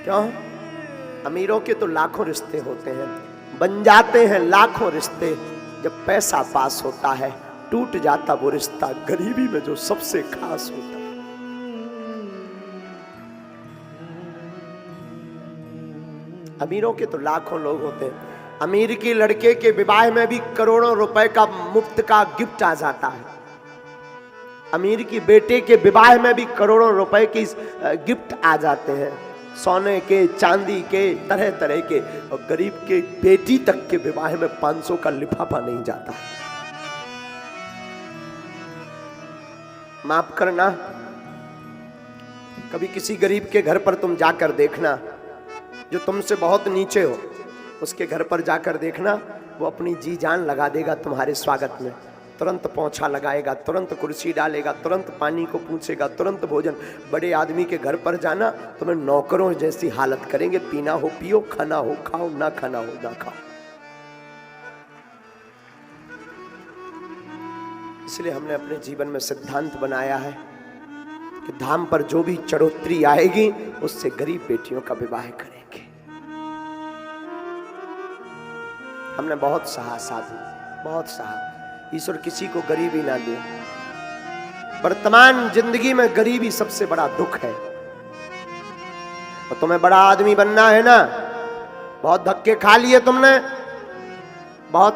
क्यों? अमीरों के तो लाखों रिश्ते होते हैं, बन जाते हैं लाखों रिश्ते। जब पैसा पास होता है टूट जाता वो रिश्ता गरीबी में जो सबसे खास होता है। अमीरों के तो लाखों लोग होते हैं। अमीर के लड़के के विवाह में भी करोड़ों रुपए का मुफ्त का गिफ्ट आ जाता है। अमीर की बेटे के विवाह में भी करोड़ों रुपए की गिफ्ट आ जाते हैं, सोने के, चांदी के, तरह तरह के। और गरीब के बेटी तक के विवाह में 500 का लिफाफा नहीं जाता। माफ करना, कभी किसी गरीब के घर पर तुम जाकर देखना, जो तुमसे बहुत नीचे हो, उसके घर पर जाकर देखना, वो अपनी जी जान लगा देगा तुम्हारे स्वागत में। तुरंत पोंछा लगाएगा, तुरंत कुर्सी डालेगा, तुरंत पानी को पूछेगा, तुरंत भोजन। बड़े आदमी के घर पर जाना, तुम्हें नौकरों जैसी हालत करेंगे। पीना हो पियो, खाना हो खाओ, ना खाना हो ना खाओ। इसलिए हमने अपने जीवन में सिद्धांत बनाया है कि धाम पर जो भी चढ़ोतरी आएगी उससे गरीब बेटियों का विवाह करेंगे। हमने बहुत सहा साधु, बहुत सहा। ईश्वर किसी को गरीबी ना दे। वर्तमान जिंदगी में गरीबी सबसे बड़ा दुख है। और तुम्हें बड़ा आदमी बनना है ना, बहुत धक्के खा लिए तुमने, बहुत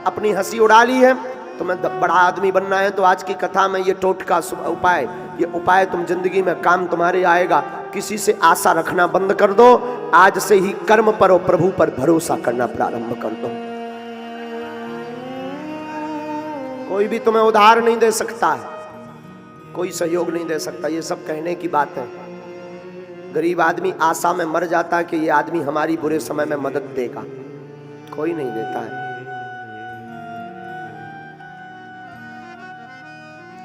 अपनी हंसी उड़ा ली है, तुम्हें बड़ा आदमी बनना है तो आज की कथा में ये टोटका उपाय, ये उपाय तुम जिंदगी में काम तुम्हारे आएगा। किसी से आशा रखना बंद कर दो। आज से ही कर्म पर और प्रभु पर भरोसा करना प्रारंभ कर दो। कोई भी तुम्हें उधार नहीं दे सकता है, कोई सहयोग नहीं दे सकता। ये सब कहने की बात है। गरीब आदमी आशा में मर जाता है कि ये आदमी हमारी बुरे समय में मदद देगा, कोई नहीं देता है।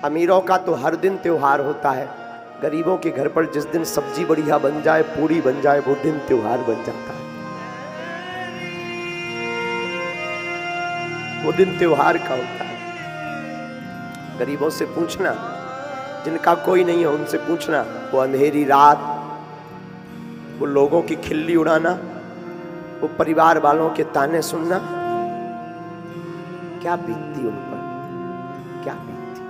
अमीरों का तो हर दिन त्योहार होता है, गरीबों के घर पर जिस दिन सब्जी बढ़िया बन जाए, पूरी बन जाए, वो दिन त्योहार बन जाता है। वो दिन त्योहार का होता है। गरीबों से पूछना, जिनका कोई नहीं है उनसे पूछना, वो अंधेरी रात, वो लोगों की खिल्ली उड़ाना, वो परिवार वालों के ताने सुनना, क्या बीतती उन पर, क्या बीतती।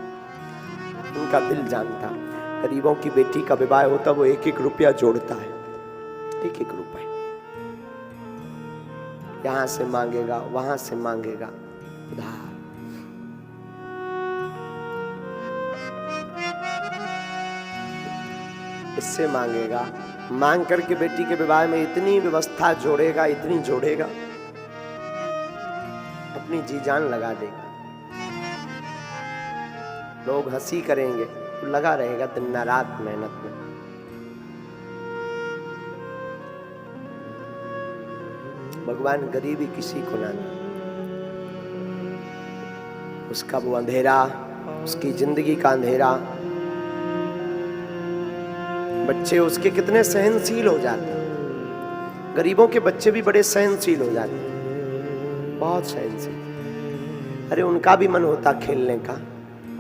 उनका दिल जानता। गरीबों की बेटी का विवाह होता, वो एक एक रुपया जोड़ता है, एक एक रुपया। यहां से मांगेगा, वहां से मांगेगा, उधार। इससे मांगेगा, मांग करके बेटी के विवाह में इतनी व्यवस्था जोड़ेगा, इतनी जोड़ेगा, अपनी जी जान लगा देगा। लोग हंसी करेंगे, तो लगा रहेगा दिन रात मेहनत में। भगवान गरीबी किसी को ना दे। उसका वो अंधेरा, उसकी जिंदगी का अंधेरा। बच्चे उसके कितने सहनशील हो जाते हैं। गरीबों के बच्चे भी बड़े सहनशील हो जाते हैं, बहुत सहनशील। अरे उनका भी मन होता खेलने का,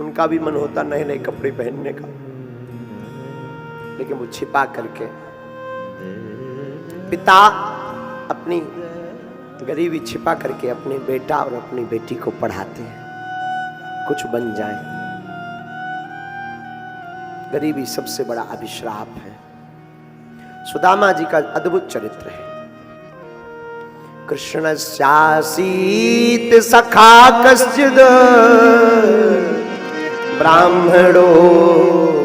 उनका भी मन होता नए नए कपड़े पहनने का, लेकिन वो छिपा करके, पिता अपनी गरीबी छिपा करके अपने बेटा और अपनी बेटी को पढ़ाते हैं, कुछ बन जाए। गरीबी सबसे बड़ा अभिश्राप है। सुदामा जी का अद्भुत चरित्र है। कृष्णस्यासीत सखा कश्चिद ब्राह्मणो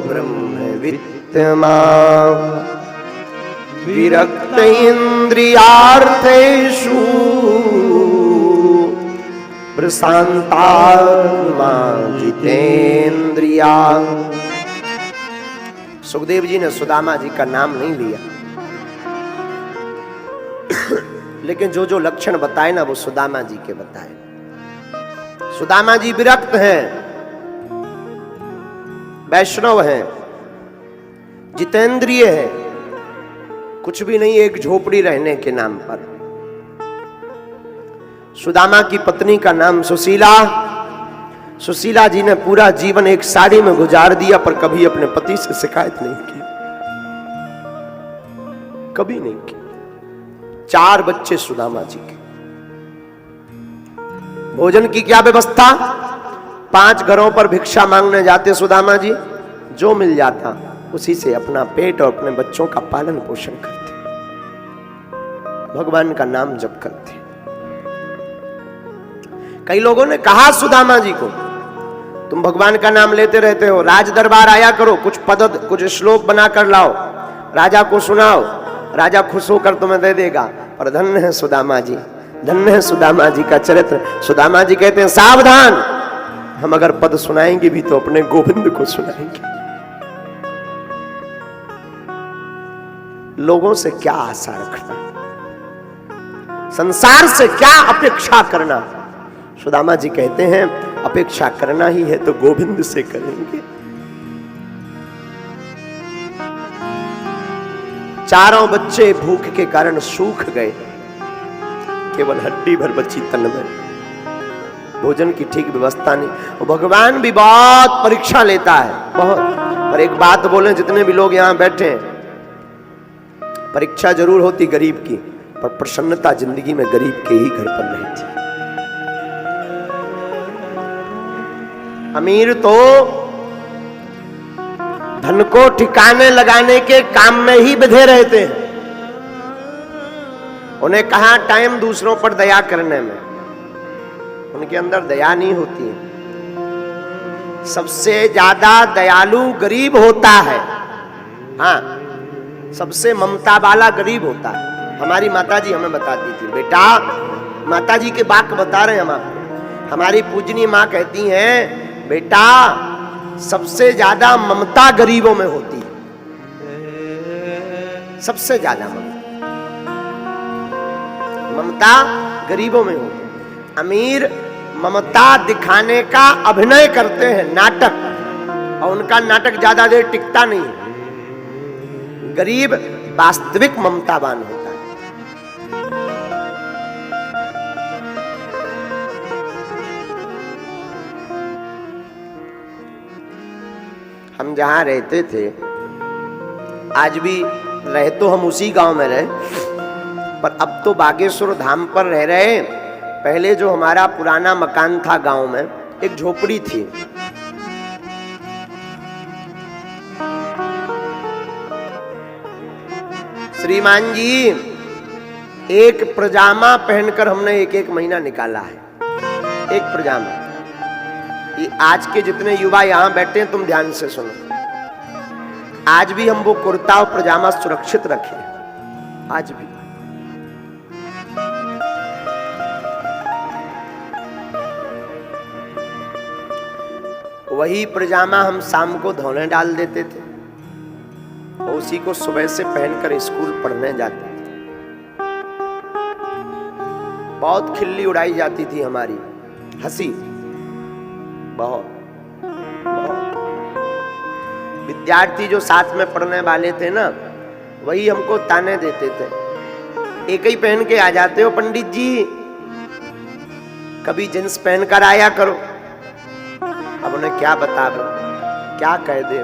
ब्रह्मवित्तमा विरक्त इंद्रियार्थेषु प्रशांतात्मा जितेन्द्रिया। सुखदेव जी ने सुदामा जी का नाम नहीं लिया, लेकिन जो जो लक्षण बताए ना वो सुदामा जी के बताए। सुदामा जी विरक्त हैं, वैष्णव हैं, जितेंद्रिय है, कुछ भी नहीं, एक झोपड़ी रहने के नाम पर। सुदामा की पत्नी का नाम सुशीला। सुशीला जी ने पूरा जीवन एक साड़ी में गुजार दिया, पर कभी अपने पति से शिकायत नहीं की। कभी नहीं की। 4 बच्चे सुदामा जी के। भोजन की क्या व्यवस्था? 5 घरों पर भिक्षा मांगने जाते सुदामा जी, जो मिल जाता उसी से अपना पेट और अपने बच्चों का पालन पोषण करते, भगवान का नाम जप करते। कई लोगों ने कहा सुदामा जी को, तुम भगवान का नाम लेते रहते हो, राज दरबार आया करो, कुछ पद कुछ श्लोक बना कर लाओ, राजा को सुनाओ, राजा खुश होकर तुम्हें दे देगा। पर धन्य है सुदामा जी, धन्य है सुदामा जी का चरित्र। सुदामा जी कहते हैं सावधान, हम अगर पद सुनाएंगे भी तो अपने गोविंद को सुनाएंगे। लोगों से क्या आशा रखना, संसार से क्या अपेक्षा करना। सुदामा जी कहते हैं अपेक्षा करना ही है तो गोविंद से करेंगे। 4 बच्चे भूख के कारण सूख गए, केवल हड्डी भर बची तन में, भोजन की ठीक व्यवस्था नहीं। और भगवान भी बहुत परीक्षा लेता है, बहुत। पर एक बात बोले, जितने भी लोग यहां बैठे हैं, परीक्षा जरूर होती गरीब की, पर प्रसन्नता जिंदगी में गरीब के ही घर पर नहीं थी। अमीर तो धन को ठिकाने लगाने के काम में ही बंधे रहते हैं। उन्हें कहां टाइम दूसरों पर दया करने में, उनके अंदर दया नहीं होती है। सबसे ज्यादा दयालु गरीब होता है। हाँ, सबसे ममता वाला गरीब होता है। हमारी माताजी हमें बताती थी, बेटा, माताजी के बात बता रहे हैं हम आपको। हमारी पूजनी माँ कहती हैं, बेटा, सबसे ज्यादा ममता गरीबों में होती है, सबसे ज्यादा ममता गरीबों में होती है। अमीर ममता दिखाने का अभिनय करते हैं, नाटक, और उनका नाटक ज्यादा देर टिकता नहीं है। गरीब वास्तविक ममतावान होता है। हम जहां रहते थे, आज भी रहे तो हम उसी गांव में रहे, पर अब तो बागेश्वर धाम पर रह रहे। पहले जो हमारा पुराना मकान था गांव में, एक झोपड़ी थी। श्रीमान जी, एक पजामा पहनकर हमने एक महीना निकाला है, एक पजामा। ये आज के जितने युवा यहां बैठे हैं, तुम ध्यान से सुनो, आज भी हम वो कुर्ता और पजामा सुरक्षित रखे, आज भी। वही पजामा हम शाम को धोने डाल देते थे, और उसी को सुबह से पहनकर स्कूल पढ़ने जाते थे। बहुत खिल्ली उड़ाई जाती थी हमारी, हंसी बहुत। विद्यार्थी जो साथ में पढ़ने वाले थे ना, वही हमको ताने देते थे, एक ही पहन के आ जाते हो पंडित जी, कभी जींस पहनकर आया करो। अब उन्हें क्या बता दो, क्या कह दे।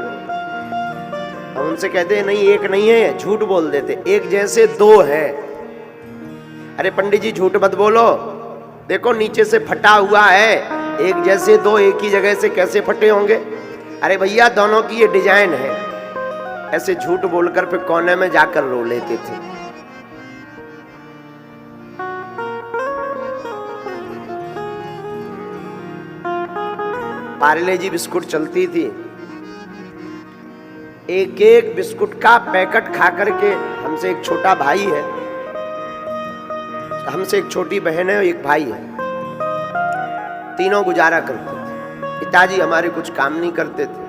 हम उनसे कहते नहीं, एक नहीं है, झूठ बोल देते, एक जैसे 2 है। अरे पंडित जी झूठ मत बोलो, देखो नीचे से फटा हुआ है, एक जैसे 2 एक ही जगह से कैसे फटे होंगे। अरे भैया, दोनों की ये डिजाइन है। ऐसे झूठ बोलकर फिर कोने में जाकर रो लेते थे। पार्ले जी बिस्कुट चलती थी, एक बिस्कुट का पैकेट खा करके, हमसे एक छोटा भाई है, हमसे एक छोटी बहन है और एक भाई है, तीनों गुजारा करते थे। पिताजी हमारे कुछ काम नहीं करते थे।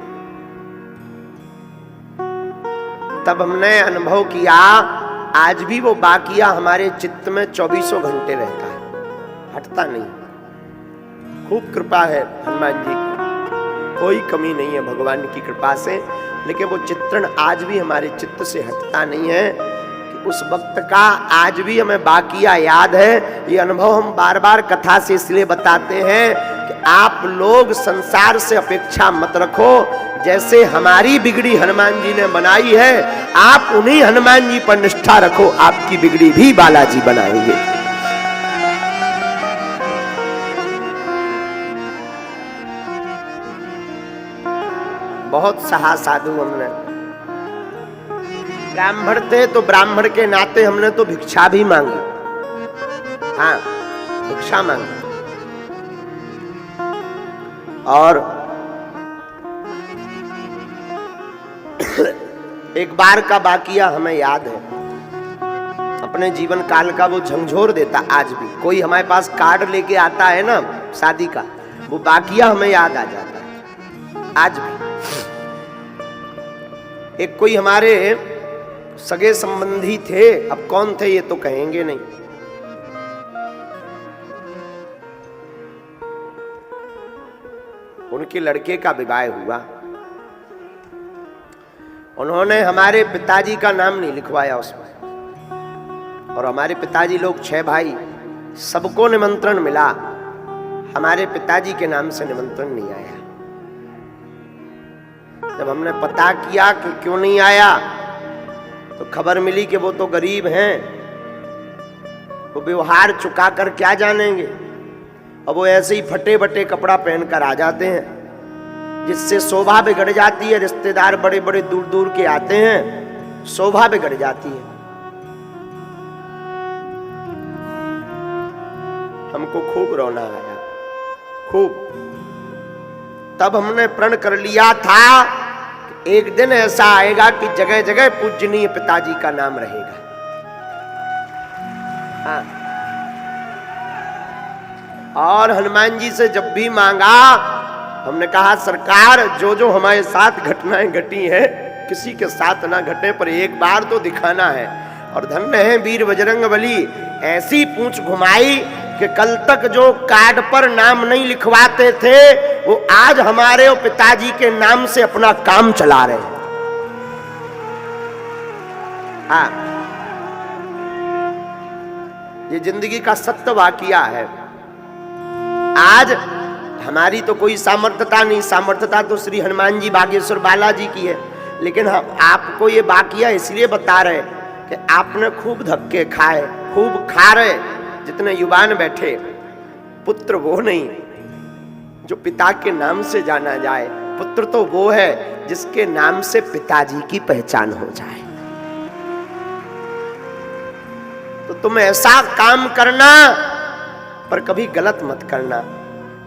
तब हमने अनुभव किया, आज भी वो बाकिया हमारे चित्त में 24 घंटे रहता है, हटता नहीं। खूब कृपा है हनुमान जी की, कोई कमी नहीं है भगवान की कृपा से, लेकिन वो चित्रण आज भी हमारे चित्त से हटता नहीं है कि उस वक्त का आज भी हमें बाकिया याद है। ये अनुभव हम बार बार कथा से इसलिए बताते हैं कि आप लोग संसार से अपेक्षा मत रखो, जैसे हमारी बिगड़ी हनुमान जी ने बनाई है, आप उन्हीं हनुमान जी पर निष्ठा रखो, आपकी बिगड़ी भी बालाजी बनाएंगे। बहुत सहा साधु हमने, ब्राह्मण थे तो ब्राह्मण के नाते हमने तो भिक्षा भी मांगी। हाँ, भिक्षा मांगी। और एक बार का वाकया हमें याद है, अपने जीवन काल का, वो झंझोर देता आज भी। कोई हमारे पास कार्ड लेके आता है ना शादी का, वो वाकया हमें याद आ जाता है आज भी। एक कोई हमारे सगे संबंधी थे, अब कौन थे ये तो कहेंगे नहीं, उनके लड़के का विवाह हुआ। उन्होंने हमारे पिताजी का नाम नहीं लिखवाया उसमें, और हमारे पिताजी लोग 6 भाई, सबको निमंत्रण मिला, हमारे पिताजी के नाम से निमंत्रण नहीं आया। जब हमने पता किया कि क्यों नहीं आया, तो खबर मिली कि वो तो गरीब हैं, वो व्यवहार चुका कर क्या जानेंगे, और वो ऐसे ही फटे बटे कपड़ा पहनकर आ जाते हैं, जिससे शोभा बिगड़ जाती है। रिश्तेदार बड़े बड़े दूर दूर के आते हैं, शोभा बिगड़ जाती है। हमको खूब रोना आया, खूब। तब हमने प्रण कर लिया था कि एक दिन ऐसा आएगा कि जगह जगह पूजनीय पिताजी का नाम रहेगा। हाँ। और हनुमान जी से जब भी मांगा, हमने कहा सरकार, जो जो हमारे साथ घटनाएं घटी हैं, किसी के साथ ना घटे, पर एक बार तो दिखाना है। और धन्य है वीर बजरंगबली, ऐसी पूंछ घुमाई कि कल तक जो कार्ड पर नाम नहीं लिखवाते थे, वो आज हमारे पिताजी के नाम से अपना काम चला रहे हैं। हाँ, ये जिंदगी का सत्य वाकया है। आज हमारी तो कोई सामर्थ्यता नहीं, सामर्थ्यता तो श्री हनुमान जी बागेश्वर बालाजी की है, लेकिन हम आपको ये वाकया इसलिए बता रहे कि आपने खूब धक्के खाए, खूब खा रहे। जितने युवान बैठे, पुत्र वो नहीं जो पिता के नाम से जाना जाए, पुत्र तो वो है जिसके नाम से पिताजी की पहचान हो जाए। तो तुम ऐसा काम करना, पर कभी गलत मत करना।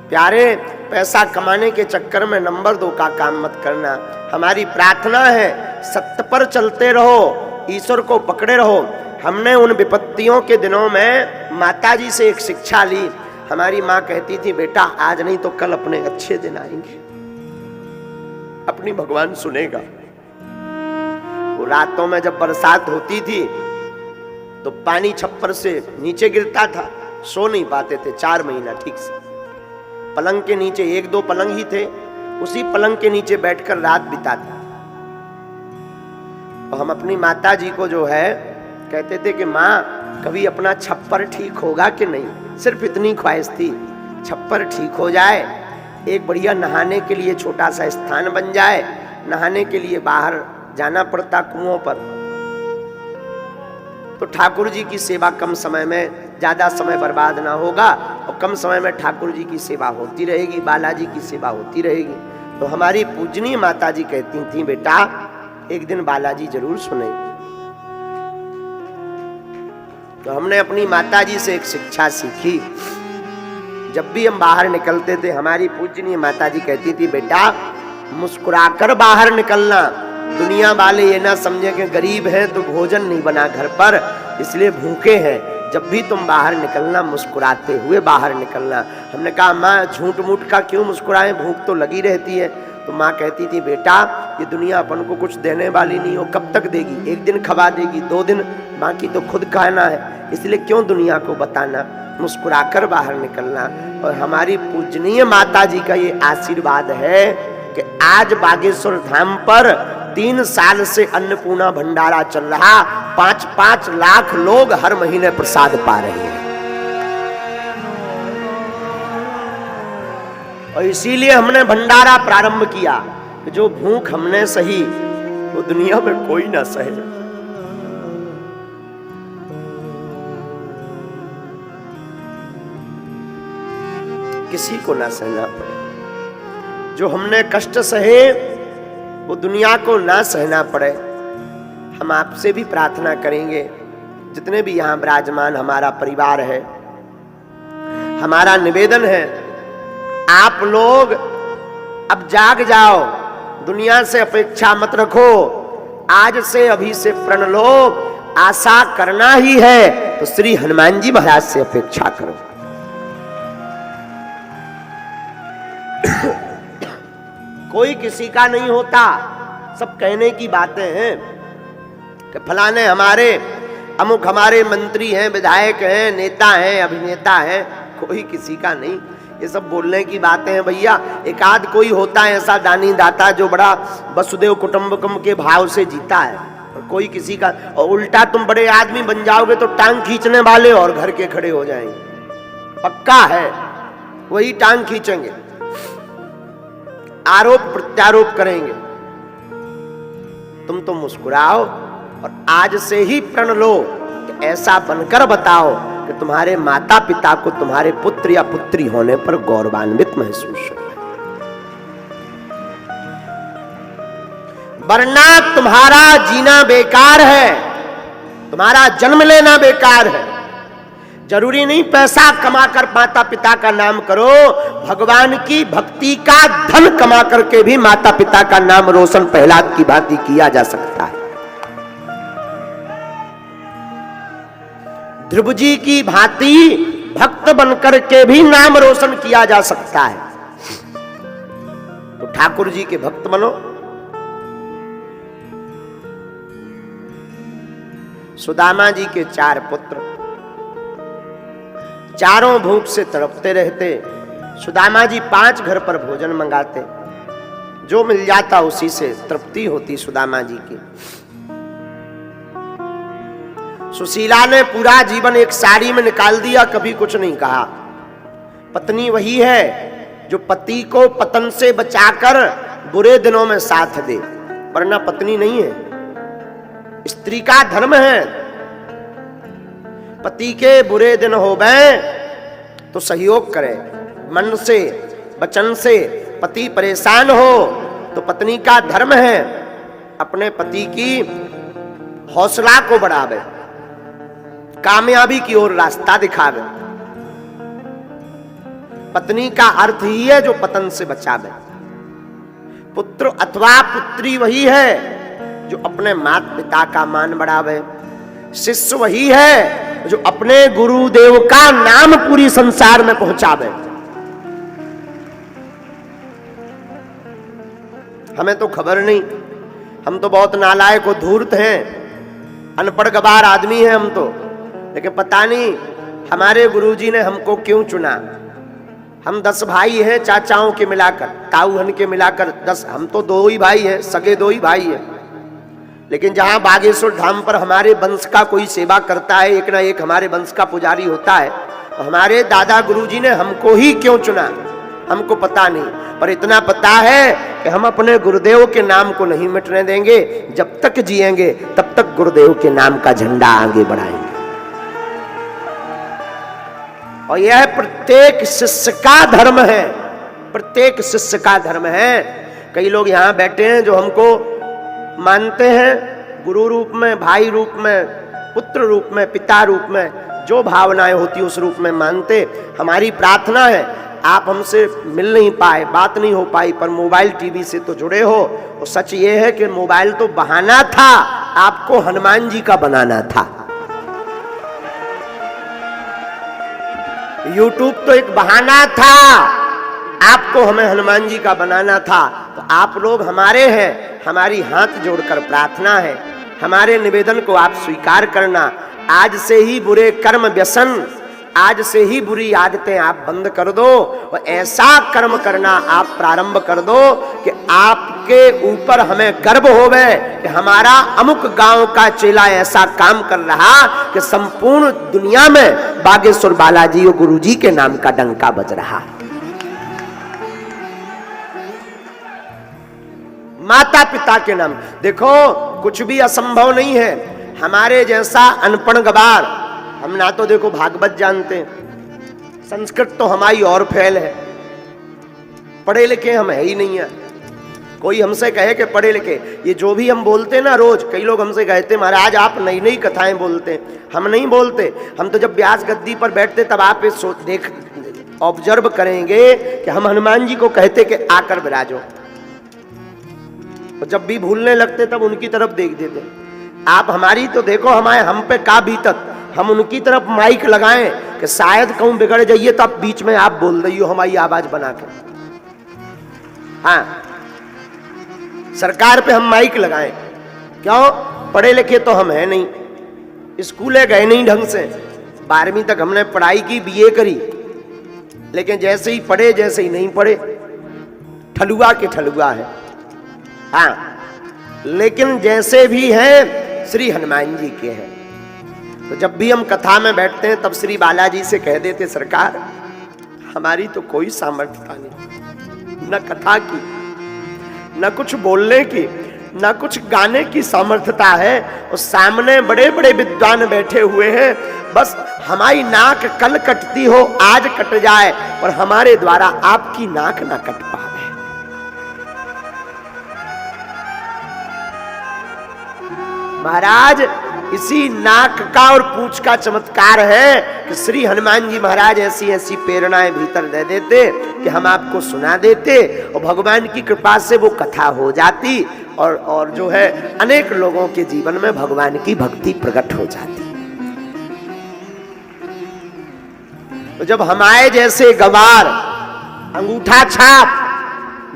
प्यारे, पैसा कमाने के चक्कर में नंबर 2 का काम मत करना। हमारी प्रार्थना है सत्य पर चलते रहो, ईश्वर को पकड़े रहो। हमने उन विपत्तियों के दिनों में माताजी से एक शिक्षा ली। हमारी माँ कहती थी, बेटा आज नहीं तो कल अपने अच्छे दिन आएंगे, अपनी भगवान सुनेगा। वो रातों में जब बरसात होती थी तो पानी छप्पर से नीचे गिरता था, सो नहीं पाते थे 4 महीना ठीक से। पलंग के नीचे 1-2 पलंग ही थे, उसी पलंग के नीचे बैठकर रात बिताता। तो हम अपनी माता जी को जो है कहते थे कि माँ कभी अपना छप्पर ठीक होगा कि नहीं। सिर्फ इतनी ख्वाहिश थी, छप्पर ठीक हो जाए, एक बढ़िया नहाने के लिए छोटा सा स्थान बन जाए। नहाने के लिए बाहर जाना पड़ता कुओं पर, तो ठाकुर जी की सेवा कम समय में, ज्यादा समय बर्बाद ना होगा, और कम समय में ठाकुर जी की सेवा होती रहेगी, बालाजी की सेवा होती रहेगी। तो हमारी पूजनीय माता जी कहती थी, बेटा एक दिन बालाजी जरूर सुनेंगे। तो हमने अपनी माता जी से एक शिक्षा सीखी। जब भी हम बाहर निकलते थे, हमारी पूजनीय माता जी कहती थी, बेटा मुस्कुराकर बाहर निकलना। दुनिया वाले ये ना समझे कि गरीब हैं तो भोजन नहीं बना घर पर, इसलिए भूखे हैं। जब भी तुम बाहर निकलना, मुस्कुराते हुए बाहर निकलना। हमने कहा माँ झूठ मूठ का क्यों मुस्कुराएं, भूख तो लगी रहती है। तो माँ कहती थी, बेटा ये दुनिया अपन को कुछ देने वाली नहीं हो, कब तक देगी? एक दिन खवा देगी, 2 दिन, बाकी तो खुद खाना है, इसलिए क्यों दुनिया को बताना, मुस्कुराकर बाहर निकलना। और हमारी पूजनीय माता जी का ये आशीर्वाद है कि आज बागेश्वर धाम पर 3 साल से अन्नपूर्णा भंडारा चल रहा, 5-5 लाख लोग हर महीने प्रसाद पा रहे हैं। और इसीलिए हमने भंडारा प्रारंभ किया कि जो भूख हमने सही वो दुनिया में कोई ना सहे। किसी को ना सहना पड़े। जो हमने कष्ट सहे वो दुनिया को ना सहना पड़े। हम आपसे भी प्रार्थना करेंगे, जितने भी यहां विराजमान हमारा परिवार है, हमारा निवेदन है, आप लोग अब जाग जाओ, दुनिया से अपेक्षा मत रखो। आज से अभी से प्रण लो, आशा करना ही है तो श्री हनुमान जी महाराज से अपेक्षा करो। कोई किसी का नहीं होता, सब कहने की बातें हैं कि फलाने हमारे अमुक हमारे मंत्री हैं, विधायक हैं, नेता हैं, अभिनेता हैं। कोई किसी का नहीं, ये सब बोलने की बातें हैं भैया। एक आध कोई होता है ऐसा दानी दाता जो बड़ा वसुदेव कुटुंबकम के भाव से जीता है, और कोई किसी का। और उल्टा तुम बड़े आदमी बन जाओगे तो टांग खींचने वाले और घर के खड़े हो जाएंगे, पक्का है, वही टांग खींचेंगे, आरोप प्रत्यारोप करेंगे। तुम तो मुस्कुराओ और आज से ही प्रण लो कि ऐसा बनकर बताओ कि तुम्हारे माता पिता को तुम्हारे पुत्र या पुत्री होने पर गौरवान्वित महसूस हो, वरना तुम्हारा जीना बेकार है, तुम्हारा जन्म लेना बेकार है। जरूरी नहीं पैसा कमाकर माता पिता का नाम करो, भगवान की भक्ति का धन कमा करके भी माता पिता का नाम रोशन प्रहलाद की भांति किया जा सकता है। ध्रुव जी की भांति भक्त बनकर के भी नाम रोशन किया जा सकता है। तो ठाकुर जी के भक्त बनो। सुदामा जी के 4 पुत्र, चारों भूख से तड़पते रहते। सुदामा जी 5 घर पर भोजन मंगाते, जो मिल जाता उसी से तृप्ति होती सुदामा जी की। सुशीला ने पूरा जीवन एक साड़ी में निकाल दिया, कभी कुछ नहीं कहा। पत्नी वही है जो पति को पतन से बचाकर बुरे दिनों में साथ दे, वरना पत्नी नहीं है। स्त्री का धर्म है, पति के बुरे दिन हो गए तो सहयोग करे, मन से वचन से। पति परेशान हो तो पत्नी का धर्म है अपने पति की हौसला को बढ़ावे, कामयाबी की ओर रास्ता दिखावे। पत्नी का अर्थ ही है जो पतन से बचावे। पुत्र अथवा पुत्री वही है जो अपने माता पिता का मान बढ़ावे। शिष्य वही है जो अपने गुरुदेव का नाम पूरी संसार में पहुंचावे। हमें तो खबर नहीं, हम तो बहुत नालायक और धूर्त हैं, अनपढ़ गवार आदमी हैं हम तो। लेकिन पता नहीं हमारे गुरुजी ने हमको क्यों चुना। हम 10 भाई हैं, चाचाओं के मिलाकर, ताऊहन के मिलाकर 10। हम तो 2 ही भाई हैं, सगे 2 ही भाई हैं। लेकिन जहां बागेश्वर धाम पर हमारे वंश का कोई सेवा करता है, एक ना एक हमारे वंश का पुजारी होता है, तो हमारे दादा गुरुजी ने हमको ही क्यों चुना हमको पता नहीं। पर इतना पता है कि हम अपने गुरुदेव के नाम को नहीं मिटने देंगे। जब तक जिएंगे तब तक गुरुदेव के नाम का झंडा आगे बढ़ाएंगे। और यह प्रत्येक शिष्य का धर्म है, प्रत्येक शिष्य का धर्म है। कई लोग यहाँ बैठे हैं जो हमको मानते हैं गुरु रूप में, भाई रूप में, पुत्र रूप में, पिता रूप में, जो भावनाएं होती उस रूप में मानते। हमारी प्रार्थना है आप हमसे मिल नहीं पाए, बात नहीं हो पाई, पर मोबाइल टीवी से तो जुड़े हो। और सच ये है कि मोबाइल तो बहाना था, आपको हनुमान जी का बनाना था। यूट्यूब तो एक बहाना था, आपको हमें हनुमान जी का बनाना था। तो आप लोग हमारे हैं, हमारी हाथ जोड़कर प्रार्थना है, हमारे निवेदन को आप स्वीकार करना। आज से ही बुरे कर्म व्यसन, आज से ही बुरी आदतें आप बंद कर दो और ऐसा कर्म करना आप प्रारंभ कर दो कि आपके ऊपर हमें गर्व होवे कि हमारा अमुक गांव का चेला ऐसा काम कर रहा कि संपूर्ण दुनिया में बागेश्वर बालाजी और गुरुजी के नाम का डंका बज रहा। माता पिता के नाम। देखो कुछ भी असंभव नहीं है। हमारे जैसा अनपढ़ गवार, हम ना तो देखो भागवत जानते हैं, संस्कृत तो हमारी और फैल है, पढ़े लिखे हम है ही नहीं है। कोई हमसे कहे कि पढ़े लिखे, ये जो भी हम बोलते हैं ना रोज, कई लोग हमसे कहते महाराज आप नई नई कथाएं बोलते हैं। हम नहीं बोलते, हम तो जब व्यास गद्दी पर बैठते तब आप देख ऑब्जर्व करेंगे कि हम हनुमान जी को कहते कि आकर विराजो, और जब भी भूलने लगते तब उनकी तरफ देख देते। आप हमारी तो देखो, हमारे हम पे का बीतत, हम उनकी तरफ माइक लगाएं कि शायद कहूं बिगड़ जाइए तो आप बीच में आप बोल रही हो हमारी आवाज बना के। हाँ, सरकार पे हम माइक लगाएं, क्यों? पढ़े लिखे तो हम है नहीं, स्कूले गए नहीं ढंग से, 12वीं तक हमने पढ़ाई की, बीए करी, लेकिन जैसे ही पढ़े जैसे ही नहीं पढ़े, ठलुआ के ठलुआ है। हाँ, लेकिन जैसे भी हैं श्री हनुमान जी के हैं। तो जब भी हम कथा में बैठते हैं तब श्री बालाजी से कह देते सरकार हमारी तो कोई सामर्थ्यता नहीं, न कथा की, न कुछ बोलने की, न कुछ गाने की सामर्थ्यता है, और सामने बड़े बड़े विद्वान बैठे हुए हैं। बस हमारी नाक कल कटती हो, आज कट जाए, पर हमारे द्वारा आपकी नाक ना कट पाए। महाराज इसी नाक का और पूंछ का चमत्कार है कि श्री हनुमान जी महाराज ऐसी ऐसी प्रेरणाएं भीतर दे देते कि हम आपको सुना देते, और भगवान की कृपा से वो कथा हो जाती, और जो है अनेक लोगों के जीवन में भगवान की भक्ति प्रकट हो जाती। तो जब हमारे जैसे गवार, अंगूठा छाप,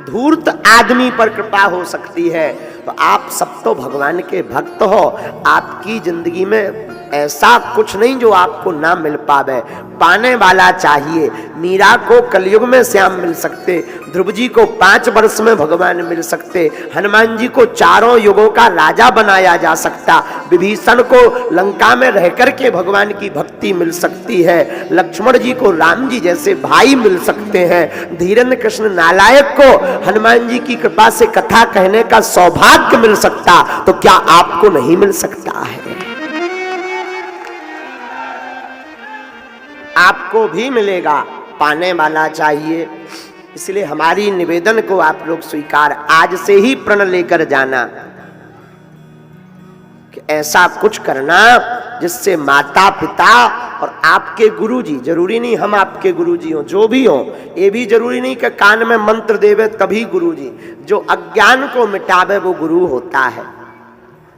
धूर्त आदमी पर कृपा हो सकती है, तो आप सब तो भगवान के भक्त हो। आपकी जिंदगी में ऐसा कुछ नहीं जो आपको ना मिल पावे। पाने वाला चाहिए। मीरा को कलयुग में श्याम मिल सकते, ध्रुव जी को 5 वर्ष में भगवान मिल सकते, हनुमान जी को 4 युगों का राजा बनाया जा सकता, विभीषण को लंका में रह करके भगवान की भक्ति मिल सकती है, लक्ष्मण जी को राम जी जैसे भाई मिल सकते हैं, धीरेन्द्र कृष्ण नालायक को हनुमान जी की कृपा से कथा कहने का सौभाग्य मिल सकता, तो क्या आपको नहीं मिल सकता है? आपको भी मिलेगा। पाने वाला चाहिए। इसलिए हमारी निवेदन को आप लोग स्वीकार आज से ही प्रण लेकर जाना कि ऐसा कुछ करना जिससे माता पिता और आपके गुरुजी, जरूरी नहीं हम आपके गुरुजी हो, जो भी हो, ये भी जरूरी नहीं कि कान में मंत्र देवे तभी गुरुजी, जो अज्ञान को मिटावे वो गुरु होता है।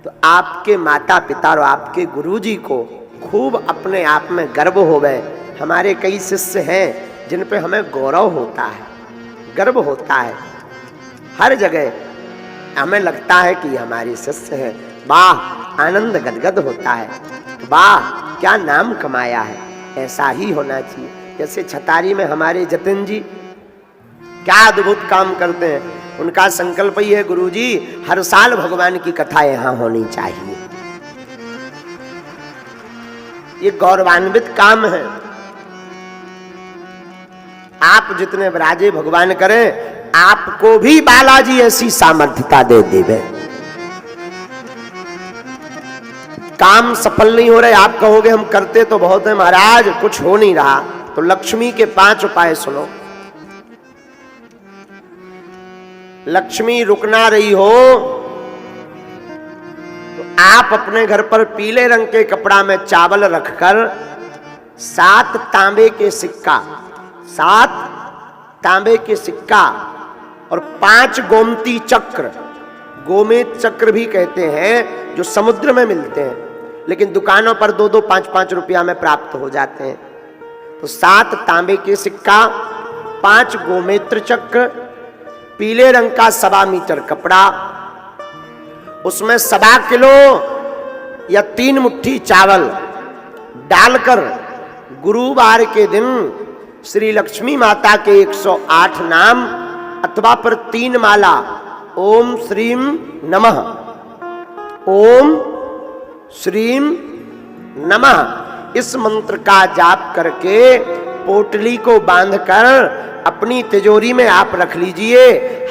तो आपके माता पिता और आपके गुरुजी को खूब अपने आप में गर्व होवे। हमारे कई शिष्य हैं जिन पे हमें गौरव होता है, गर्व होता है। हर जगह हमें लगता है कि हमारे शिष्य हैं, वाह, आनंद गदगद होता है, वाह क्या नाम कमाया है। ऐसा ही होना चाहिए। जैसे छतारी में हमारे जतिन जी क्या अद्भुत काम करते हैं। उनका संकल्प ही है गुरुजी हर साल भगवान की कथा यहाँ होनी चाहिए। ये गौरवान्वित काम है। आप जितने विराजे भगवान करें, आपको भी बालाजी ऐसी सामर्थ्यता दे देवे। काम सफल नहीं हो रहे, आप कहोगे हम करते तो बहुत है महाराज, कुछ हो नहीं रहा, तो लक्ष्मी के 5 उपाय सुनो। लक्ष्मी रुक ना रही हो तो आप अपने घर पर पीले रंग के कपड़ा में चावल रखकर 7 तांबे के सिक्का, 7 तांबे के सिक्का और 5 गोमती चक्र, गोमेत चक्र भी कहते हैं, जो समुद्र में मिलते हैं लेकिन दुकानों पर 2-2, 5-5 रुपया में प्राप्त हो जाते हैं। तो 7 तांबे के सिक्का, 5 गोमेत्र चक्र, पीले रंग का 1.25 मीटर कपड़ा, उसमें 1.25 किलो या 3 मुट्ठी चावल डालकर गुरुवार के दिन श्री लक्ष्मी माता के 108 नाम अथवा पर 3 माला ओम श्रीम नमः, ओम श्रीम नमः, इस मंत्र का जाप करके पोटली को बांधकर अपनी तिजोरी में आप रख लीजिए,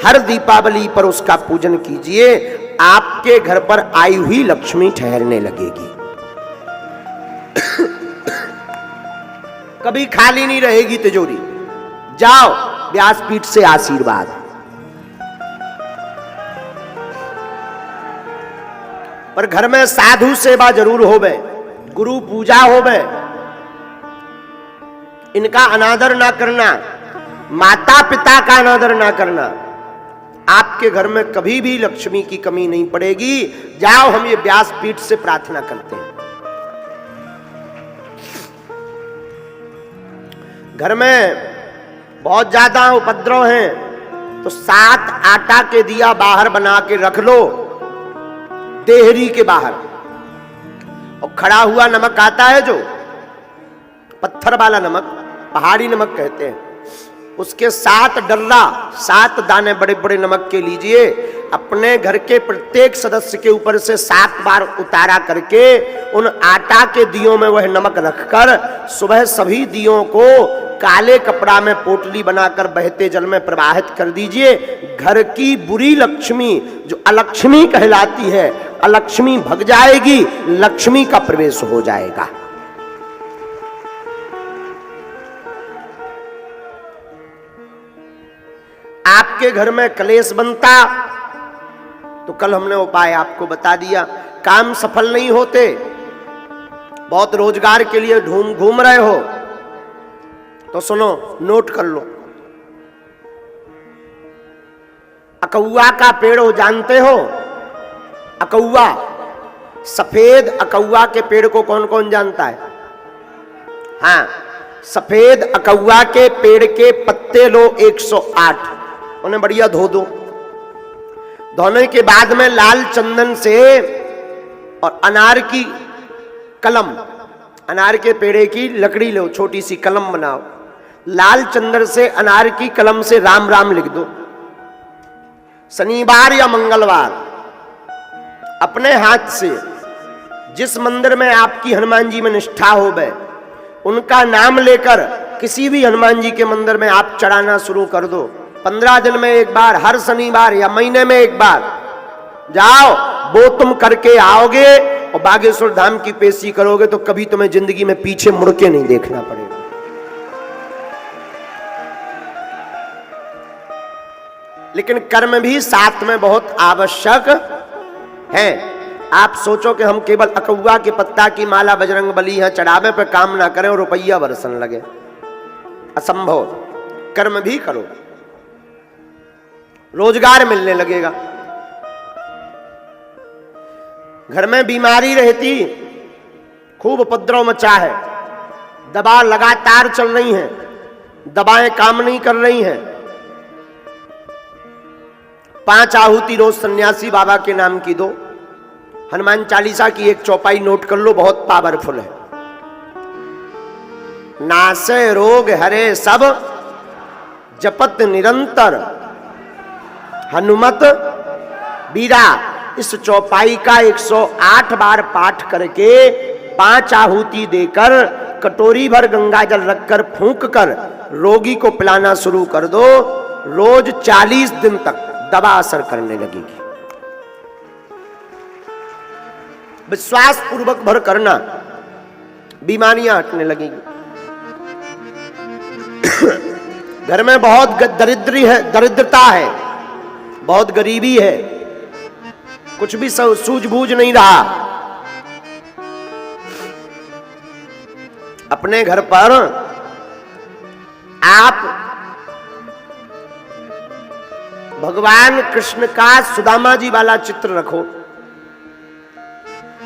हर दीपावली पर उसका पूजन कीजिए, आपके घर पर आई हुई लक्ष्मी ठहरने लगेगी। कभी खाली नहीं रहेगी तिजोरी। जाओ व्यासपीठ से आशीर्वाद। पर घर में साधु सेवा जरूर होवे, गुरु पूजा होवे, इनका अनादर ना करना, माता पिता का अनादर ना करना। आपके घर में कभी भी लक्ष्मी की कमी नहीं पड़ेगी। जाओ, हम ये व्यासपीठ से प्रार्थना करते हैं। घर में बहुत ज्यादा उपद्रव हैं तो 7 आटा के दिया बाहर बना के रख लो, देहरी के बाहर। और खड़ा हुआ नमक आता है जो पत्थर वाला नमक, पहाड़ी नमक कहते हैं, उसके 7 डर्रा, 7 दाने बड़े बड़े नमक के लीजिए। अपने घर के प्रत्येक सदस्य के ऊपर से 7 बार उतारा करके उन आटा के दियों में वह नमक रखकर सुबह सभी दियों को काले कपड़ा में पोटली बनाकर बहते जल में प्रवाहित कर दीजिए। घर की बुरी लक्ष्मी जो अलक्ष्मी कहलाती है, अलक्ष्मी भग जाएगी, लक्ष्मी का प्रवेश हो जाएगा। आपके घर में कलेश बनता तो कल हमने उपाय आपको बता दिया। काम सफल नहीं होते, बहुत रोजगार के लिए घूम रहे हो तो सुनो, नोट कर लो। अकौआ का पेड़ हो जानते हो? अकौआ, सफेद अकौआ के पेड़ को कौन कौन जानता है? हाँ, सफेद अकौआ के पेड़ के पत्ते लो 108, उन्हें बढ़िया धो दो। धोने के बाद में लाल चंदन से और अनार की कलम, अनार के पेड़े की लकड़ी लो, छोटी सी कलम बनाओ, लाल चंदन से अनार की कलम से राम राम लिख दो। शनिवार या मंगलवार अपने हाथ से जिस मंदिर में आपकी हनुमान जी में निष्ठा हो गए उनका नाम लेकर किसी भी हनुमान जी के मंदिर में आप चढ़ाना शुरू कर दो। 15 दिन में एक बार, हर शनिवार या महीने में एक बार जाओ, वो तुम करके आओगे और बागेश्वर धाम की पेशी करोगे तो कभी तुम्हें जिंदगी में पीछे मुड़ के नहीं देखना पड़ेगा। लेकिन कर्म भी साथ में बहुत आवश्यक है। आप सोचो कि हम केवल अकौआ के पत्ता की माला बजरंग बली है चढ़ावे पे काम ना करें और रुपया बरसन लगे, असंभव। कर्म भी करो, रोजगार मिलने लगेगा। घर में बीमारी रहती, खूब उपद्रव मचा है, दवा लगातार चल रही है, दवाएं काम नहीं कर रही हैं, 5 आहुति रोज सन्यासी बाबा के नाम की दो। हनुमान चालीसा की एक चौपाई नोट कर लो, बहुत पावरफुल है। नासे रोग हरे सब जपत निरंतर हनुमत बीरा। इस चौपाई का 108 बार पाठ करके 5 आहुति देकर कटोरी भर गंगा जल रखकर फूंक कर रोगी को पिलाना शुरू कर दो। रोज 40 दिन तक दवा असर करने लगेगी। विश्वास पूर्वक भर करना, बीमारियां हटने लगेगी। घर में बहुत दरिद्रता है, बहुत गरीबी है, कुछ भी सूझबूझ नहीं रहा। अपने घर पर आप भगवान कृष्ण का सुदामा जी वाला चित्र रखो,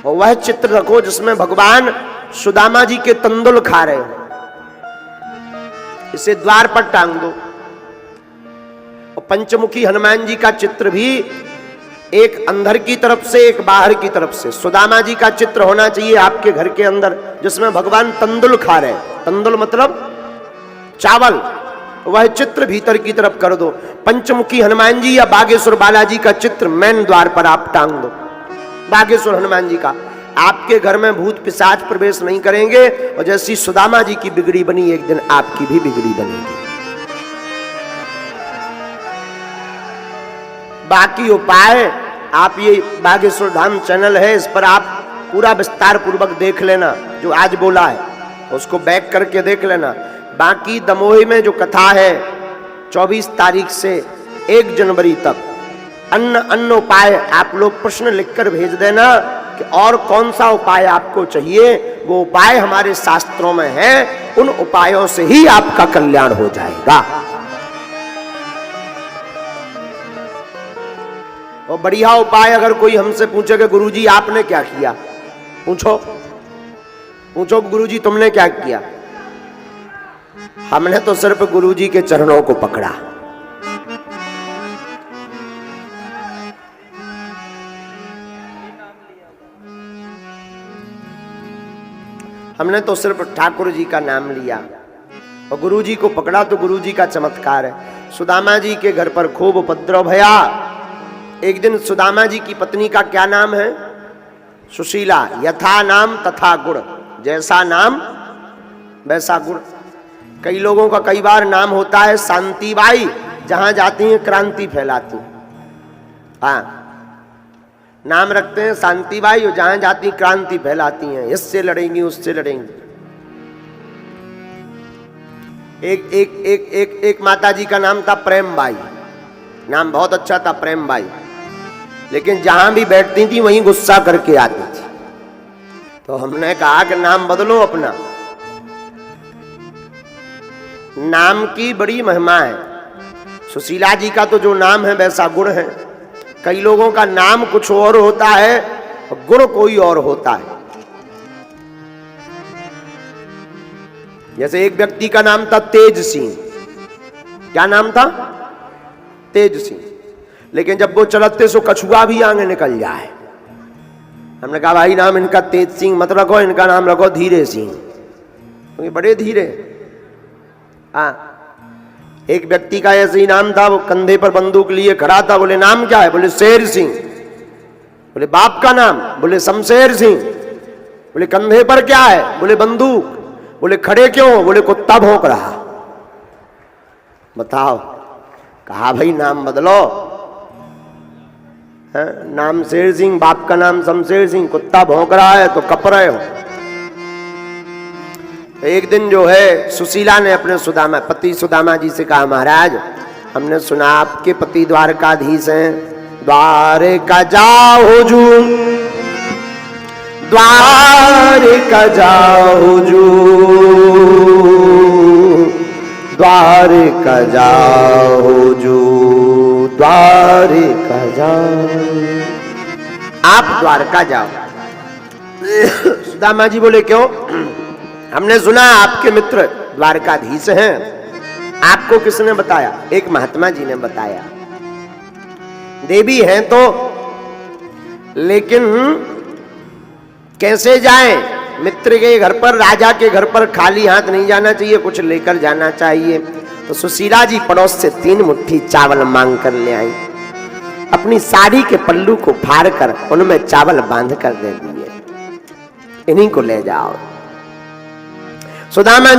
और वह चित्र रखो जिसमें भगवान सुदामा जी के तंदुल खा रहे हो, इसे द्वार पर टांग दो। और पंचमुखी हनुमान जी का चित्र भी एक अंदर की तरफ से एक बाहर की तरफ से सुदामा जी का चित्र होना चाहिए आपके घर के अंदर, जिसमें भगवान तंदुल खा रहे हैं। तंदुल मतलब चावल, वह चित्र भीतर की तरफ कर दो। पंचमुखी हनुमान जी या बागेश्वर बालाजी का चित्र मेन द्वार पर आप टांग दो, बागेश्वर हनुमान जी का। आपके घर में भूत पिशाच प्रवेश नहीं करेंगे, और जैसी सुदामा जी की बिगड़ी बनी एक दिन आपकी भी बिगड़ी बनेगी। बाकी उपाय आप ये बागेश्वर धाम चैनल है, इस पर आप पूरा विस्तार पूर्वक देख लेना। जो आज बोला है उसको बैक करके देख लेना। बाकी दमोही में जो कथा है 24 तारीख से 1 जनवरी तक अन्न उपाय आप लोग प्रश्न लिखकर भेज देना कि और कौन सा उपाय आपको चाहिए। वो उपाय हमारे शास्त्रों में है, उन उपायों से ही आपका कल्याण हो जाएगा। और बढ़िया उपाय अगर कोई हमसे पूछे कि गुरुजी आपने क्या किया, पूछो गुरुजी तुमने क्या किया। हमने तो सिर्फ गुरुजी के चरणों को पकड़ा। हमने तो सिर्फ ठाकुर जी का नाम लिया और गुरुजी को पकड़ा, तो गुरुजी का चमत्कार है। सुदामा जी के घर पर खूब उपद्रव भया। एक दिन सुदामा जी की पत्नी का क्या नाम है? सुशीला। यथा नाम तथा गुण, जैसा नाम वैसा गुण। कई लोगों का कई बार नाम होता है शांतिबाई, जहां जाती हैं क्रांति फैलाती। हाँ, नाम रखते हैं शांतिबाई और जहां जाती क्रांति फैलाती हैं, इससे लड़ेंगी उससे लड़ेंगी। एक माता जी का नाम था प्रेमबाई, नाम बहुत अच्छा था प्रेमबाई, लेकिन जहां भी बैठती थी वहीं गुस्सा करके आती थी। तो हमने कहा कि नाम बदलो अपना। नाम की बड़ी महिमा है। सुशीला जी का तो जो नाम है वैसा गुण है। कई लोगों का नाम कुछ और होता है और गुण कोई और होता है। जैसे एक व्यक्ति का नाम था तेज सिंह। क्या नाम था? तेज सिंह। लेकिन जब वो चलते सो कछुआ भी आगे निकल जाए। हमने कहा भाई नाम इनका तेज सिंह मत रखो, इनका नाम रखो धीरे सिंह, क्योंकि बड़े धीरे। हाँ, एक व्यक्ति का ऐसे ही नाम था, वो कंधे पर बंदूक लिए खड़ा था। बोले नाम क्या है? बोले शेर सिंह। बोले बाप का नाम? बोले शमशेर सिंह। बोले कंधे पर क्या है? बोले बंदूक। बोले खड़े क्यों? बोले कुत्ता भौंक रहा। बताओ। कहा भाई नाम बदलो। नाम शेर सिंह, बाप का नाम शमशेर सिंह, कुत्ता भौंक रहा है तो कप रहे हो। एक दिन जो है सुशीला ने अपने पति सुदामा जी से कहा, महाराज हमने सुना आपके पति द्वारकाधीश हैं, द्वारका जाओ हुजूर, द्वारका जाओ हुजूर, द्वारका जाओ हुजूर, द्वारका जाओ, आप द्वारका जाओ। सुदामा जी बोले क्यों? हमने सुना आपके मित्र द्वारकाधीश हैं। आपको किसने बताया? एक महात्मा जी ने बताया। देवी हैं तो, लेकिन कैसे जाएं? मित्र के घर पर, राजा के घर पर खाली हाथ नहीं जाना चाहिए, कुछ लेकर जाना चाहिए। तो सुशीला जी पड़ोस से 3 मुट्ठी चावल मांग कर ले आई। अपनी साड़ी के पल्लू को फाड़ कर उनमें चावल बांध कर दे दिए, इन्हीं को ले जाओ। सुदामा जी